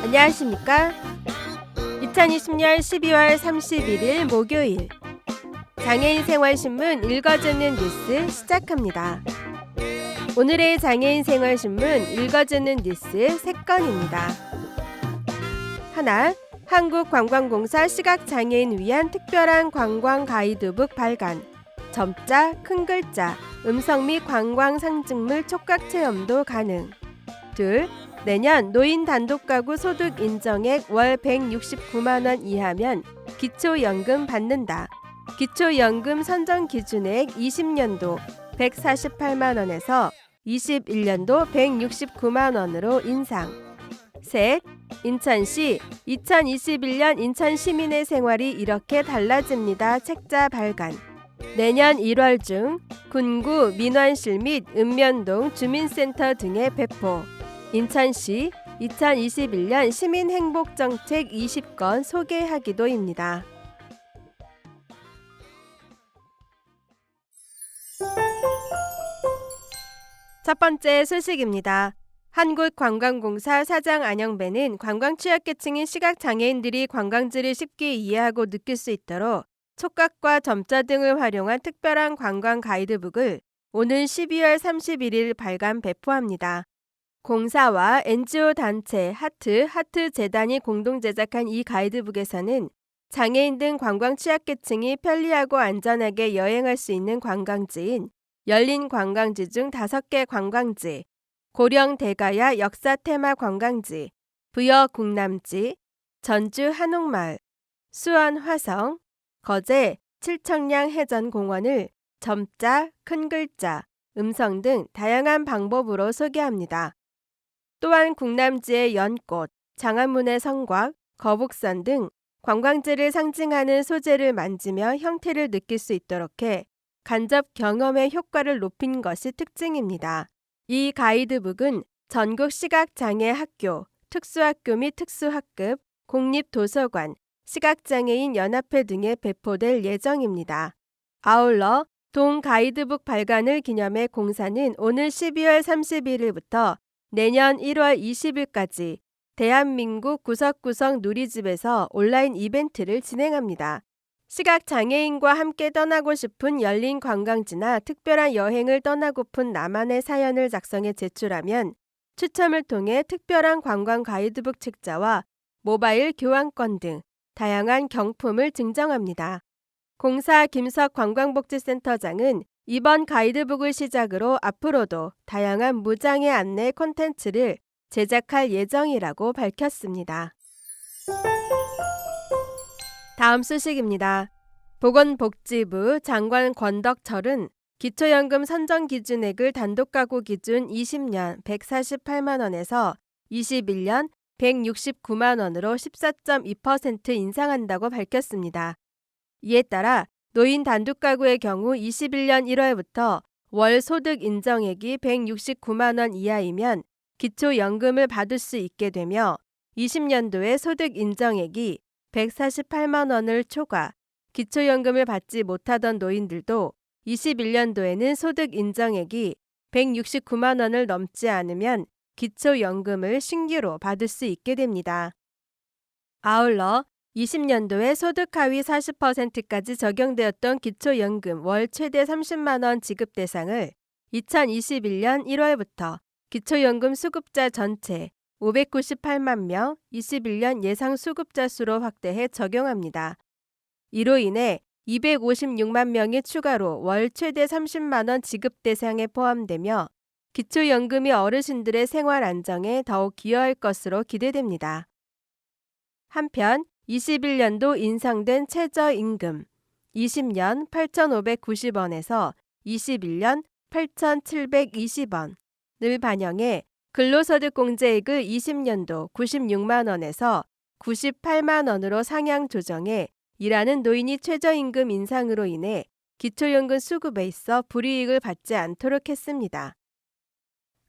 안녕하십니까? 2020년 12월 31일 목요일 장애인 생활신문 읽어주는 뉴스 시작합니다. 오늘의 장애인 생활신문 읽어주는 뉴스 3건입니다. 하나, 한국관광공사 시각장애인 위한 특별한 관광 가이드북 발간, 점자, 큰 글자, 음성 및 관광 상징물 촉각 체험도 가능. 둘, 내년 노인 단독가구 소득 인정액 월 169만 원 이하면 기초연금 받는다. 기초연금 선정 기준액 20년도 148만 원에서 21년도 169만 원으로 인상. 셋, 인천시 2021년 인천 시민의 생활이 이렇게 달라집니다. 책자 발간. 내년 1월 중 군구, 민원실 및 읍면동 주민센터 등에 배포. 인천시 2021년 시민행복정책 20건 소개하기도입니다. 첫 번째 소식입니다. 한국관광공사 사장 안영배는 관광 취약계층인 시각장애인들이 관광지를 쉽게 이해하고 느낄 수 있도록 촉각과 점자 등을 활용한 특별한 관광 가이드북을 오는 12월 31일 발간 배포합니다. 공사와 NGO 단체 하트재단이 공동 제작한 이 가이드북에서는 장애인 등 관광 취약계층이 편리하고 안전하게 여행할 수 있는 관광지인 열린 관광지 중 5개 관광지, 고령 대가야 역사 테마 관광지, 부여 국남지, 전주 한옥마을, 수원 화성, 거제 칠청량 해전공원을 점자, 큰 글자, 음성 등 다양한 방법으로 소개합니다. 또한 국남지의 연꽃, 장안문의 성곽, 거북선 등 관광지를 상징하는 소재를 만지며 형태를 느낄 수 있도록 해 간접 경험의 효과를 높인 것이 특징입니다. 이 가이드북은 전국 시각장애 학교, 특수학교 및 특수학급, 공립도서관, 시각장애인 연합회 등에 배포될 예정입니다. 아울러 동 가이드북 발간을 기념해 공사는 오늘 12월 31일부터 내년 1월 20일까지 대한민국 구석구석 누리집에서 온라인 이벤트를 진행합니다. 시각장애인과 함께 떠나고 싶은 열린 관광지나 특별한 여행을 떠나고픈 나만의 사연을 작성해 제출하면 추첨을 통해 특별한 관광 가이드북 책자와 모바일 교환권 등 다양한 경품을 증정합니다. 공사 김석 관광복지센터장은 이번 가이드북을 시작으로 앞으로도 다양한 무장애 안내 콘텐츠를 제작할 예정이라고 밝혔습니다. 다음 소식입니다. 보건복지부 장관 권덕철은 기초연금 선정 기준액을 단독가구 기준 20년 148만 원에서 21년 169만 원으로 14.2% 인상한다고 밝혔습니다. 이에 따라 노인 단독가구의 경우 21년 1월부터 월 소득 인정액이 169만 원 이하이면 기초연금을 받을 수 있게 되며 20년도에 소득 인정액이 148만 원을 초과, 기초연금을 받지 못하던 노인들도 21년도에는 소득 인정액이 169만 원을 넘지 않으면 기초연금을 신규로 받을 수 있게 됩니다. 아울러 20년도에 소득 하위 40%까지 적용되었던 기초연금 월 최대 30만 원 지급 대상을 2021년 1월부터 기초연금 수급자 전체 598만 명 21년 예상 수급자 수로 확대해 적용합니다. 이로 인해 256만 명이 추가로 월 최대 30만 원 지급 대상에 포함되며 기초연금이 어르신들의 생활 안정에 더욱 기여할 것으로 기대됩니다. 한편 21년도 인상된 최저임금 20년 8,590원에서 21년 8,720원을 반영해 근로소득 공제액을 20년도 96만 원에서 98만 원으로 상향 조정해 일하는 노인이 최저임금 인상으로 인해 기초연금 수급에 있어 불이익을 받지 않도록 했습니다.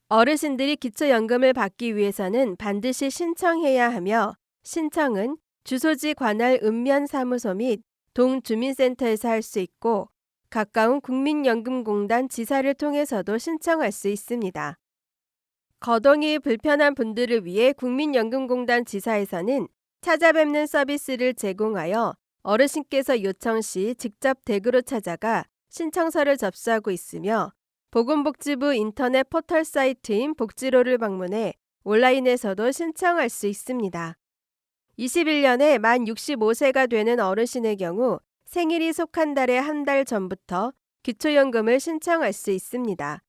어르신들이 기초연금을 받기 위해서는 반드시 신청해야 하며 신청은 주소지 관할 읍면사무소 및 동주민센터에서 할 수 있고 가까운 국민연금공단 지사를 통해서도 신청할 수 있습니다. 거동이 불편한 분들을 위해 국민연금공단 지사에서는 찾아뵙는 서비스를 제공하여 어르신께서 요청 시 직접 댁으로 찾아가 신청서를 접수하고 있으며 보건복지부 인터넷 포털 사이트인 복지로를 방문해 온라인에서도 신청할 수 있습니다. 21년에 만 65세가 되는 어르신의 경우 생일이 속한 달의 한 달 전부터 기초연금을 신청할 수 있습니다.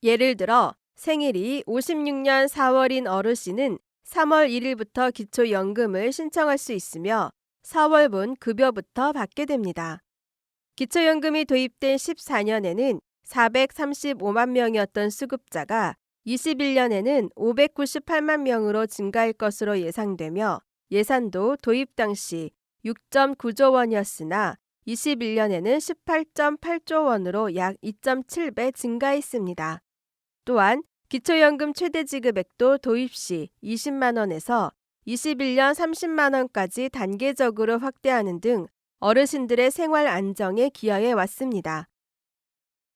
예를 들어 생일이 56년 4월인 어르신은 3월 1일부터 기초연금을 신청할 수 있으며 4월분 급여부터 받게 됩니다. 기초연금이 도입된 14년에는 435만 명이었던 수급자가 21년에는 598만 명으로 증가할 것으로 예상되며 예산도 도입 당시 6.9조 원이었으나 21년에는 18.8조 원으로 약 2.7배 증가했습니다. 또한 기초연금 최대 지급액도 도입 시 20만 원에서 21년 30만 원까지 단계적으로 확대하는 등 어르신들의 생활 안정에 기여해 왔습니다.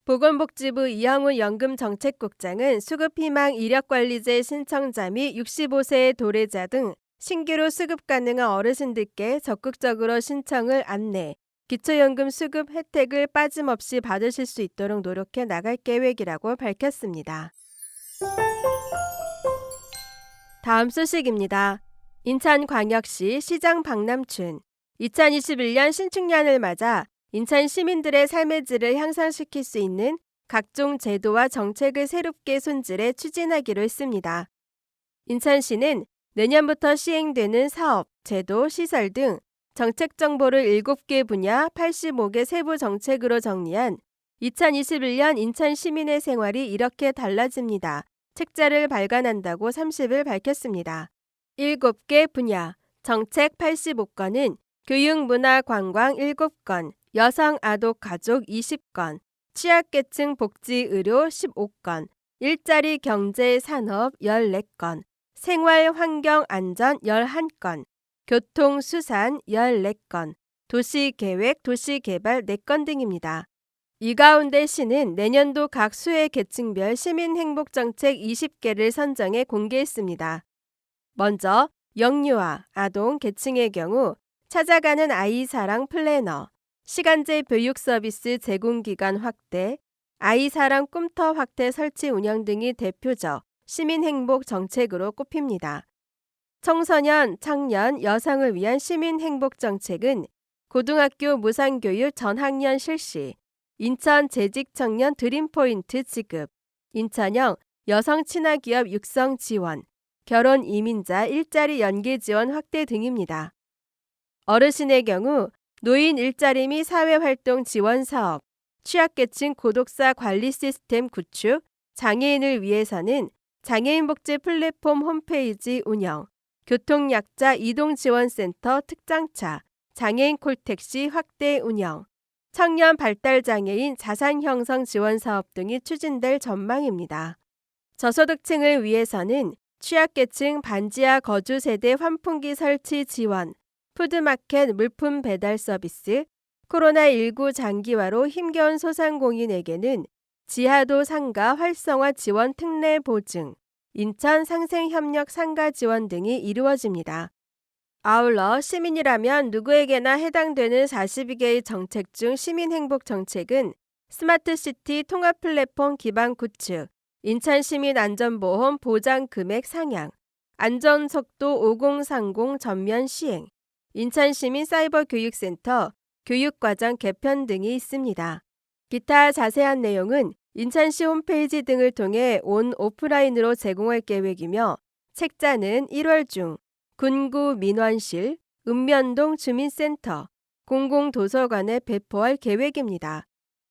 보건복지부 이영훈 연금정책국장은 수급희망 이력관리제 신청자 및 65세의 도래자 등 신규로 수급 가능한 어르신들께 적극적으로 신청을 안내, 기초연금 수급 혜택을 빠짐없이 받으실 수 있도록 노력해 나갈 계획이라고 밝혔습니다. 다음 소식입니다. 인천광역시 시장 박남춘 2021년 신축년을 맞아 인천 시민들의 삶의 질을 향상시킬 수 있는 각종 제도와 정책을 새롭게 손질해 추진하기로 했습니다. 인천시는 내년부터 시행되는 사업, 제도, 시설 등 정책 정보를 7개 분야 85개 세부 정책으로 정리한 2021년 인천 시민의 생활이 이렇게 달라집니다. 책자를 발간한다고 30일 밝혔습니다. 7개 분야, 정책 85건은 교육, 문화, 관광 7건, 여성, 아동, 가족 20건, 취약계층 복지, 의료 15건, 일자리, 경제, 산업 14건, 생활, 환경, 안전 11건, 교통, 수산 14건, 도시계획, 도시개발 4건 등입니다. 이 가운데 시는 내년도 각 수혜 계층별 시민행복정책 20개를 선정해 공개했습니다. 먼저 영유아, 아동 계층의 경우 찾아가는 아이사랑 플래너, 시간제 교육 서비스 제공기간 확대, 아이사랑 꿈터 확대 설치 운영 등이 대표적 시민행복 정책으로 꼽힙니다. 청소년, 청년, 여성을 위한 시민행복정책은 고등학교 무상교육 전학년 실시, 인천 재직청년 드림포인트 지급, 인천형 여성 친화기업 육성 지원, 결혼 이민자 일자리 연계 지원 확대 등입니다. 어르신의 경우 노인 일자리 및 사회활동 지원 사업, 취약계층 고독사 관리 시스템 구축, 장애인을 위해서는 장애인 복지 플랫폼 홈페이지 운영, 교통약자 이동지원센터 특장차, 장애인 콜택시 확대 운영, 청년 발달장애인 자산형성 지원 사업 등이 추진될 전망입니다. 저소득층을 위해서는 취약계층 반지하 거주세대 환풍기 설치 지원, 푸드마켓 물품 배달 서비스, 코로나19 장기화로 힘겨운 소상공인에게는 지하도 상가 활성화 지원 특례 보증, 인천 상생협력 상가 지원 등이 이루어집니다. 아울러 시민이라면 누구에게나 해당되는 42개의 정책 중 시민행복정책은 스마트시티 통합플랫폼 기반 구축, 인천시민안전보험 보장금액 상향, 안전속도 5030 전면 시행, 인천시민사이버교육센터 교육과정 개편 등이 있습니다. 기타 자세한 내용은 인천시 홈페이지 등을 통해 온 오프라인으로 제공할 계획이며 책자는 1월 중 군구 민원실, 읍면동 주민센터, 공공도서관에 배포할 계획입니다.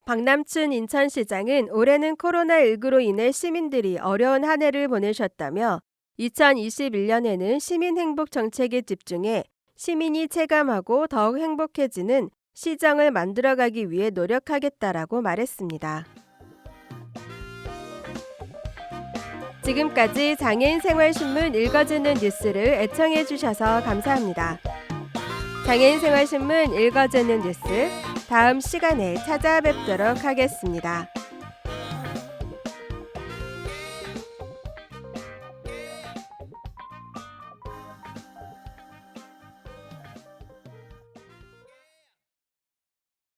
박남춘 인천시장은 올해는 코로나19로 인해 시민들이 어려운 한 해를 보내셨다며 2021년에는 시민행복정책에 집중해 시민이 체감하고 더욱 행복해지는 시정을 만들어가기 위해 노력하겠다라고 말했습니다. 지금까지 장애인생활신문 읽어주는 뉴스를 애청해 주셔서 감사합니다. 장애인생활신문 읽어주는 뉴스 다음 시간에 찾아뵙도록 하겠습니다.